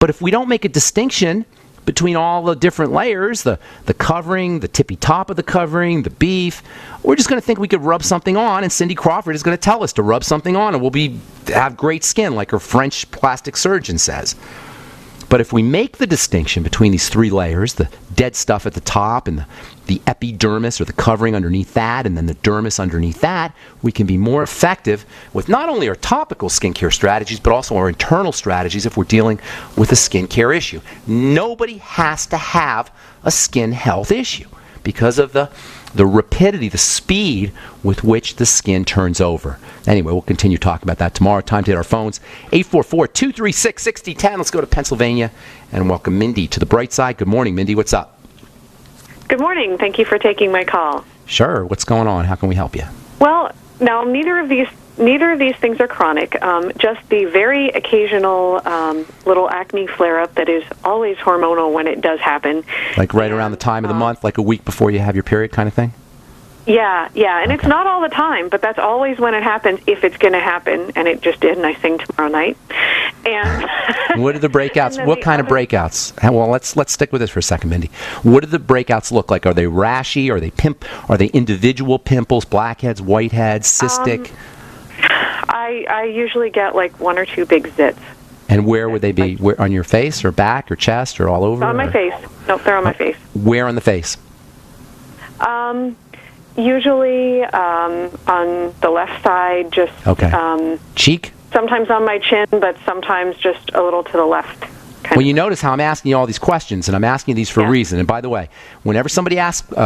But if we don't make a distinction between all the different layers, the covering, the tippy top of the covering, the beef, we're just going to think we could rub something on, and Cindy Crawford is going to tell us to rub something on, and we'll have great skin, like her French plastic surgeon says. But if we make the distinction between these three layers, the dead stuff at the top and the epidermis, or the covering underneath that, and then the dermis underneath that, we can be more effective with not only our topical skincare strategies, but also our internal strategies if we're dealing with a skincare issue. Nobody has to have a skin health issue because of the rapidity, the speed with which the skin turns over. Anyway, we'll continue talking about that tomorrow. Time to hit our phones. 844-236-6010. Let's go to Pennsylvania and welcome Mindy to the bright side. Good morning, Mindy. What's up? Good morning. Thank you for taking my call. Sure. What's going on? How can we help you? Well, now neither of these things are chronic. Just the very occasional little acne flare-up that is always hormonal when it does happen. Like right around the time of the month, like a week before you have your period kind of thing? Yeah, and it's not all the time, but that's always when it happens, if it's going to happen, and it just did, and I sing tomorrow night. And what are the breakouts? What kind of breakouts? Well, let's stick with this for a second, Mindy. What do the breakouts look like? Are they rashy? Are they Are they individual pimples, blackheads, whiteheads, cystic? I usually get like one or two big zits. And where would they be? Where, on your face or back or chest or all over? On my face. Nope, they're on my face. Where on the face? Usually on the left side, just... Okay. Cheek? Sometimes on my chin, but sometimes just a little to the left. Well, you notice how I'm asking you all these questions, and I'm asking you these for a reason. And by the way, whenever somebody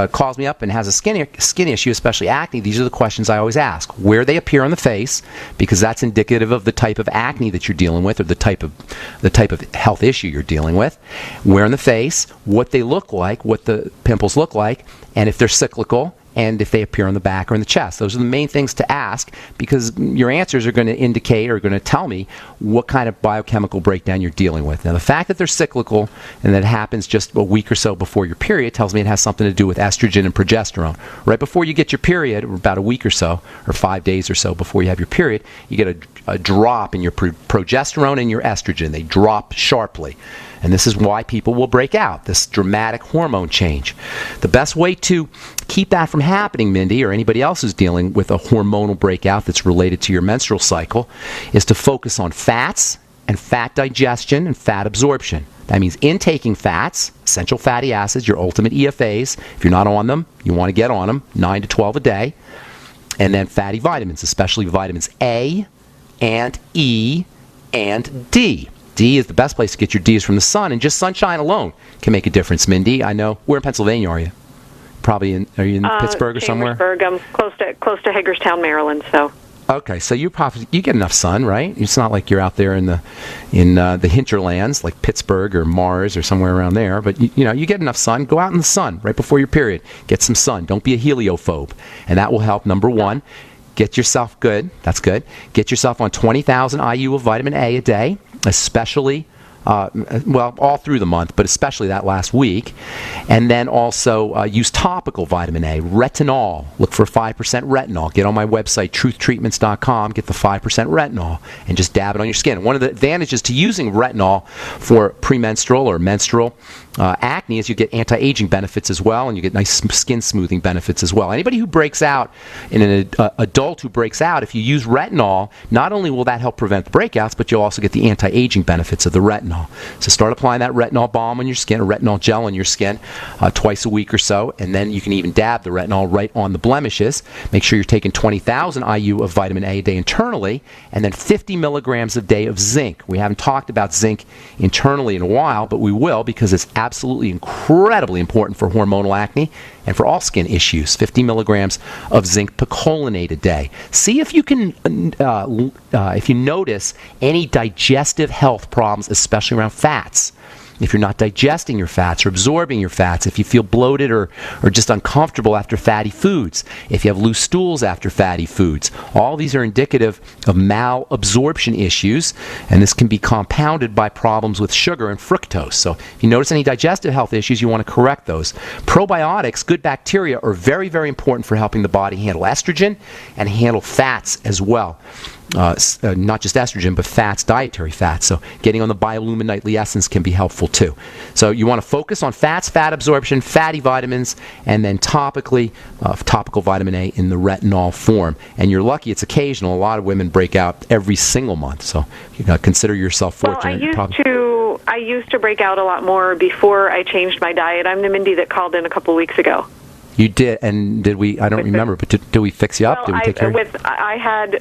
calls me up and has a skin issue, especially acne, these are the questions I always ask. Where they appear on the face, because that's indicative of the type of acne that you're dealing with, or the type of health issue you're dealing with. Where on the face, what they look like, what the pimples look like, and if they're cyclical, and if they appear on the back or in the chest. Those are the main things to ask, because your answers are going to indicate or going to tell me what kind of biochemical breakdown you're dealing with. Now, the fact that they're cyclical and that it happens just a week or so before your period tells me it has something to do with estrogen and progesterone. Right before you get your period, or about a week or so, or 5 days or so before you have your period, you get a drop in your progesterone and your estrogen. They drop sharply. And this is why people will break out, this dramatic hormone change. The best way to keep that from happening, Mindy, or anybody else who's dealing with a hormonal breakout that's related to your menstrual cycle, is to focus on fats and fat digestion and fat absorption. That means intaking fats, essential fatty acids, your ultimate EFAs. If you're not on them, you want to get on them, 9 to 12 a day. And then fatty vitamins, especially vitamins A and E and D. D is the best place to get your D's from the sun, and just sunshine alone can make a difference, Mindy. I know. Where in Pennsylvania are you? Are you in Pittsburgh or somewhere? I'm close to Hagerstown, Maryland. So. Okay, so you get enough sun, right? It's not like you're out there in the hinterlands like Pittsburgh or Mars or somewhere around there. But you get enough sun. Go out in the sun right before your period. Get some sun. Don't be a heliophobe, and that will help. Number one. Get yourself good. That's good. Get yourself on 20,000 IU of vitamin A a day, especially, all through the month, but especially that last week. And then also use topical vitamin A, retinol. Look for 5% retinol. Get on my website, truthtreatments.com. Get the 5% retinol and just dab it on your skin. One of the advantages to using retinol for premenstrual or menstrual acne is you get anti-aging benefits as well, and you get nice skin smoothing benefits as well. Anybody who breaks out, in an adult who breaks out, if you use retinol, not only will that help prevent the breakouts, but you'll also get the anti-aging benefits of the retinol. So start applying that retinol balm on your skin, or retinol gel on your skin, twice a week or so, and then you can even dab the retinol right on the blemishes. Make sure you're taking 20,000 IU of vitamin A a day internally, and then 50 milligrams a day of zinc. We haven't talked about zinc internally in a while, but we will, because it's absolutely incredibly important for hormonal acne and for all skin issues. 50 milligrams of zinc picolinate a day. See if you can, if you notice any digestive health problems, especially around fats. If you're not digesting your fats or absorbing your fats, if you feel bloated or just uncomfortable after fatty foods, if you have loose stools after fatty foods, all these are indicative of malabsorption issues, and this can be compounded by problems with sugar and fructose. So if you notice any digestive health issues, you want to correct those. Probiotics, good bacteria, are very, very important for helping the body handle estrogen and handle fats as well. not just estrogen, but fats, dietary fats. So getting on the biolumin nightly essence can be helpful too. So you want to focus on fats, fat absorption, fatty vitamins, and then topically, topical vitamin A in the retinol form. And you're lucky it's occasional. A lot of women break out every single month. So you consider yourself fortunate. Well, I used to break out a lot more before I changed my diet. I'm the Mindy that called in a couple weeks ago. You did, and did we? I don't remember, but did we fix you up? Well, did we take care of you? I had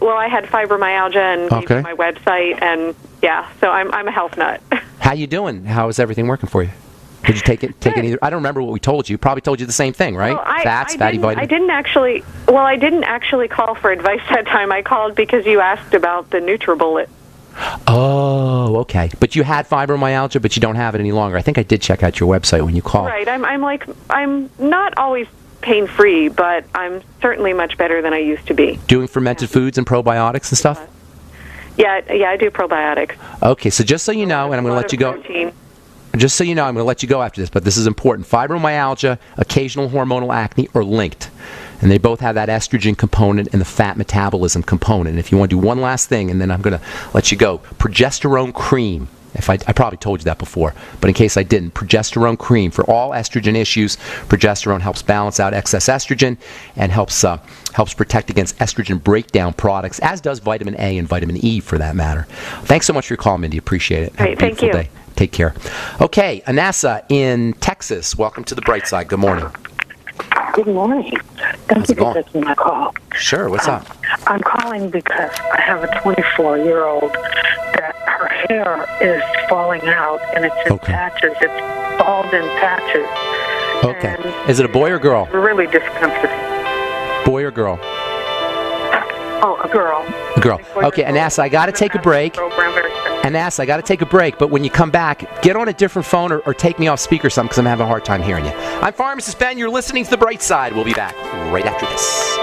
fibromyalgia and gave you my website, and yeah, so I'm a health nut. How you doing? How is everything working for you? Did you take any? I don't remember what we told you. Probably told you the same thing, right? Well, Fats, fatty vitamins. I didn't actually call for advice that time. I called because you asked about the NutriBullet. Oh, okay. But you had fibromyalgia, but you don't have it any longer. I think I did check out your website when you called. Right. I'm not always pain-free, but I'm certainly much better than I used to be. Doing fermented foods and probiotics and stuff? Yeah, I do probiotics. Okay, so just so you know, and I'm going to let you go. Protein. Just so you know, I'm going to let you go after this, but this is important. Fibromyalgia, occasional hormonal acne are linked. And they both have that estrogen component and the fat metabolism component. And if you want to do one last thing, and then I'm going to let you go, progesterone cream. I probably told you that before, but in case I didn't, progesterone cream. For all estrogen issues, progesterone helps balance out excess estrogen and helps protect against estrogen breakdown products, as does vitamin A and vitamin E for that matter. Thanks so much for your call, Mindy. Appreciate it. Have a beautiful day. Take care. Okay, Anassa in Texas. Welcome to the Bright Side. Good morning. Good morning. Thank you for taking my call. Sure. What's up? I'm calling because I have a 24-year-old that her hair is falling out, and it's in patches. It's bald in patches. Okay. Is it a boy or girl? Really discomforting. Boy or girl? Oh, a girl. A girl. Okay, Anassa, I got to take a break. Anassa, I got to take a break, but when you come back, get on a different phone or take me off speaker or something because I'm having a hard time hearing you. I'm Pharmacist Ben. You're listening to The Bright Side. We'll be back right after this.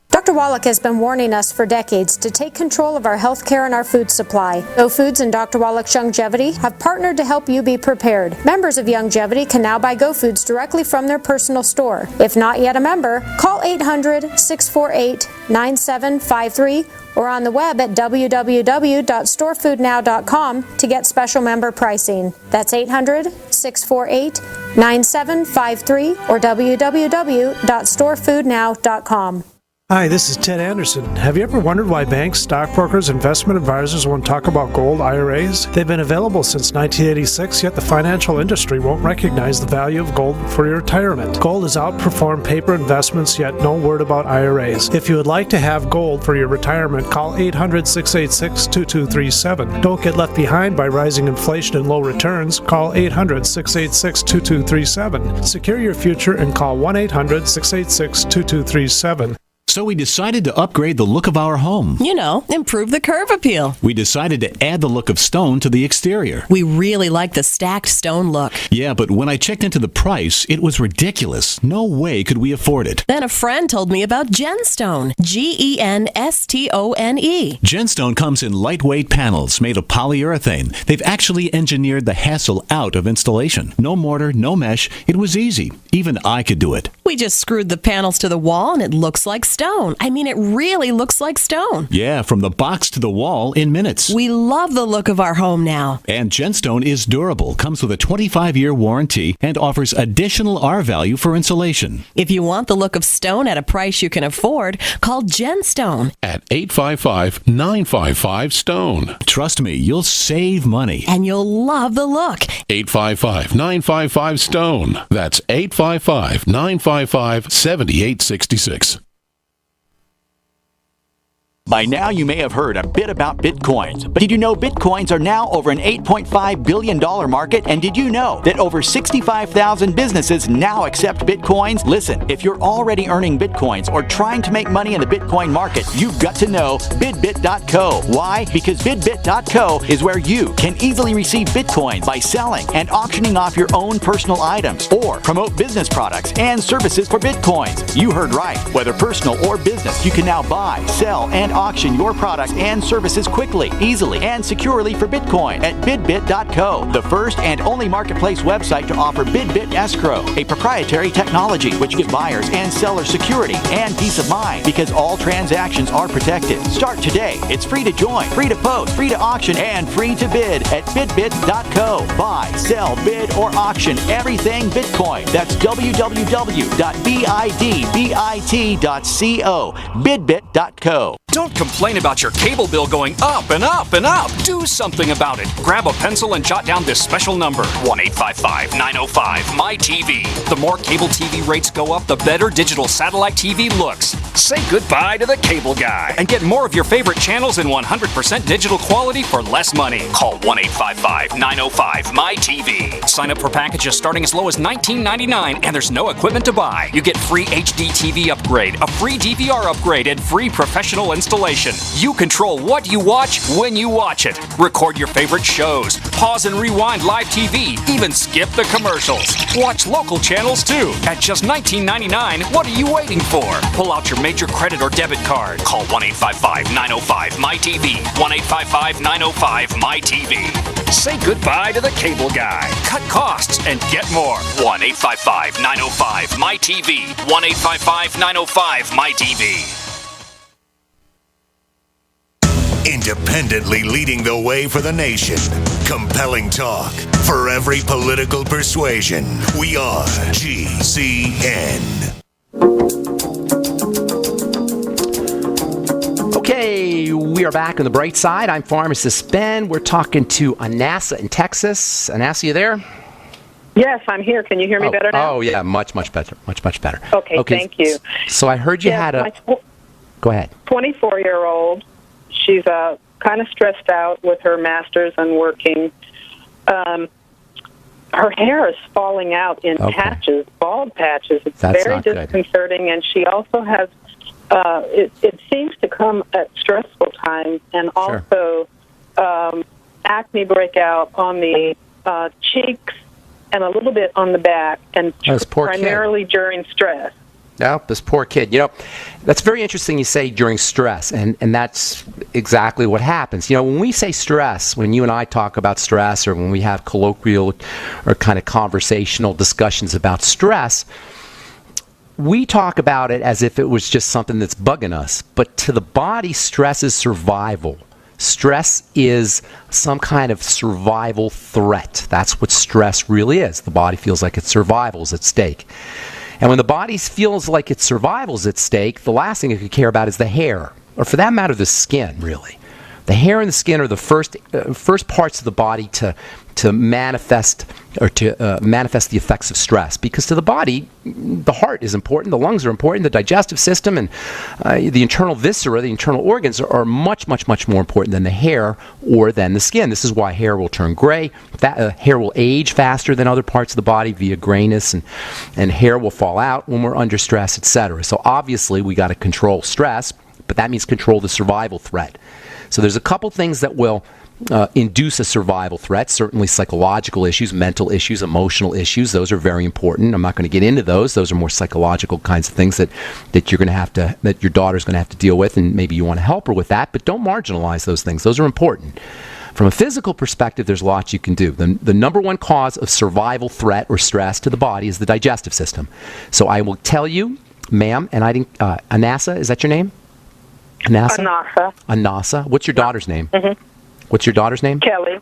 Dr. Wallach has been warning us for decades to take control of our health care and our food supply. Go Foods and Dr. Wallach's Youngevity have partnered to help you be prepared. Members of Youngevity can now buy Go Foods directly from their personal store. If not yet a member, call 800-648-9753 or on the web at www.storefoodnow.com to get special member pricing. That's 800-648-9753 or www.storefoodnow.com. Hi, this is Ted Anderson. Have you ever wondered why banks, stockbrokers, investment advisors won't talk about gold IRAs? They've been available since 1986, yet the financial industry won't recognize the value of gold for your retirement. Gold has outperformed paper investments, yet no word about IRAs. If you would like to have gold for your retirement, call 800-686-2237. Don't get left behind by rising inflation and low returns. Call 800-686-2237. Secure your future and call 1-800-686-2237. So we decided to upgrade the look of our home. You know, improve the curb appeal. We decided to add the look of stone to the exterior. We really like the stacked stone look. Yeah, but when I checked into the price, it was ridiculous. No way could we afford it. Then a friend told me about Genstone. Genstone. Genstone comes in lightweight panels made of polyurethane. They've actually engineered the hassle out of installation. No mortar, no mesh. It was easy. Even I could do it. We just screwed the panels to the wall and it looks like stone. I mean, it really looks like stone. Yeah, from the box to the wall in minutes. We love the look of our home now. And Genstone is durable, comes with a 25-year warranty, and offers additional R value for insulation. If you want the look of stone at a price you can afford, call Genstone at 855-955-STONE. Trust me, you'll save money. And you'll love the look. 855-955-STONE. That's 855-955-7866. By now, you may have heard a bit about Bitcoins, but did you know Bitcoins are now over an $8.5 billion market? And did you know that over 65,000 businesses now accept Bitcoins? Listen, if you're already earning Bitcoins or trying to make money in the Bitcoin market, you've got to know bidbit.co. Why? Because bidbit.co is where you can easily receive Bitcoins by selling and auctioning off your own personal items or promote business products and services for Bitcoins. You heard right. Whether personal or business, you can now buy, sell, and and auction your products and services quickly, easily, and securely for Bitcoin at bidbit.co, the first and only marketplace website to offer BidBit Escrow, a proprietary technology which gives buyers and sellers security and peace of mind because all transactions are protected. Start today. It's free to join, free to post, free to auction, and free to bid at bidbit.co. Buy, sell, bid, or auction everything Bitcoin. That's www.bidbit.co. Bidbit.co. Don't complain about your cable bill going up and up and up. Do something about it. Grab a pencil and jot down this special number, 1-855-905-MY-TV. The more cable TV rates go up, the better digital satellite TV looks. Say goodbye to the cable guy and get more of your favorite channels in 100% digital quality for less money. Call 1-855-905-MY-TV. Sign up for packages starting as low as $19.99 and there's no equipment to buy. You get free HD TV upgrade, a free DVR upgrade, and free professional installation. You control what you watch when you watch it. Record your favorite shows, pause and rewind live TV, even skip the commercials. Watch local channels too. At just $19.99, what are you waiting for? Pull out your major credit or debit card. Call 1-855-905-MY-TV. 1-855-905-MY-TV. Say goodbye to the cable guy. Cut costs and get more. 1-855-905-MY-TV. 1-855-905-MY-TV. Independently leading the way for the nation. Compelling talk for every political persuasion. We are GCN. Okay, we are back on the bright side. I'm Pharmacist Ben. We're talking to Anasa in Texas. Anasa, you there? Yes, I'm here. Can you hear me better now? Oh, yeah, much better. Much better. Okay, thank you. So I heard you had a... Go ahead. 24-year-old. She's kind of stressed out with her master's and working. Her hair is falling out in patches, bald patches. It's very disconcerting, and she also has, it seems to come at stressful times, and also acne breakout on the cheeks and a little bit on the back, and primarily during stress. No, this poor kid. You know, that's very interesting you say during stress, and that's exactly what happens. You know, when we say stress, when you and I talk about stress, or when we have colloquial or kind of conversational discussions about stress, we talk about it as if it was just something that's bugging us. But to the body, stress is survival. Stress is some kind of survival threat. That's what stress really is. The body feels like its survival is at stake. And when the body feels like its survival is at stake, the last thing it could care about is the hair, or for that matter, the skin, really. The hair and the skin are the first parts of the body to manifest manifest the effects of stress. Because to the body, the heart is important, the lungs are important, the digestive system, and the internal viscera, the internal organs are much more important than the hair or than the skin. This is why hair will turn gray. Hair will age faster than other parts of the body via grayness, and hair will fall out when we're under stress, etc. So obviously we got to control stress, but that means control the survival threat. So there's a couple things that will induce a survival threat. Certainly psychological issues, mental issues, emotional issues. Those are very important. I'm not going to get into those. Those are more psychological kinds of things that you're going to have to, that your daughter's going to have to deal with, and maybe you want to help her with that. But don't marginalize those things. Those are important. From a physical perspective, there's lots you can do. The number one cause of survival threat or stress to the body is the digestive system. So I will tell you, ma'am, and I didn't. Anasa, is that your name? Anasa. What's your daughter's name? Mm-hmm. What's your daughter's name? Kelly.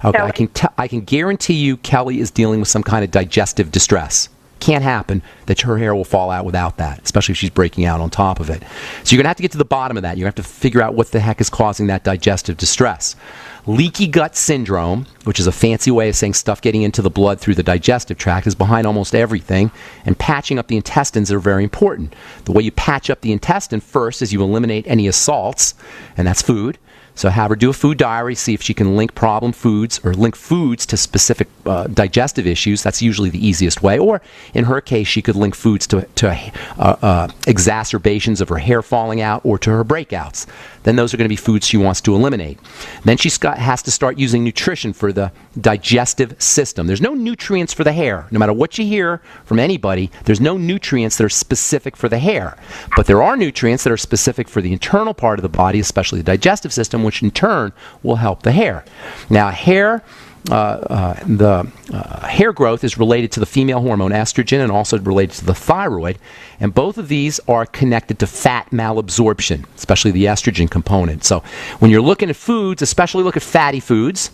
Okay, Kelly. I can guarantee you Kelly is dealing with some kind of digestive distress. Can't happen that her hair will fall out without that, especially if she's breaking out on top of it. So you're going to have to get to the bottom of that. You're going to have to figure out what the heck is causing that digestive distress. Leaky gut syndrome, which is a fancy way of saying stuff getting into the blood through the digestive tract, is behind almost everything, and patching up the intestines are very important. The way you patch up the intestine first is you eliminate any assaults, and that's food. So have her do a food diary, see if she can link problem foods or link foods to specific digestive issues. That's usually the easiest way. Or in her case, she could link foods to exacerbations of her hair falling out or to her breakouts. Then those are going to be foods she wants to eliminate. Then she has to start using nutrition for the digestive system. There's no nutrients for the hair. No matter what you hear from anybody, there's no nutrients that are specific for the hair. But there are nutrients that are specific for the internal part of the body, especially the digestive system, which in turn will help the hair. Now, hair growth is related to the female hormone estrogen and also related to the thyroid, and both of these are connected to fat malabsorption, especially the estrogen component. So when you're looking at foods, especially look at fatty foods,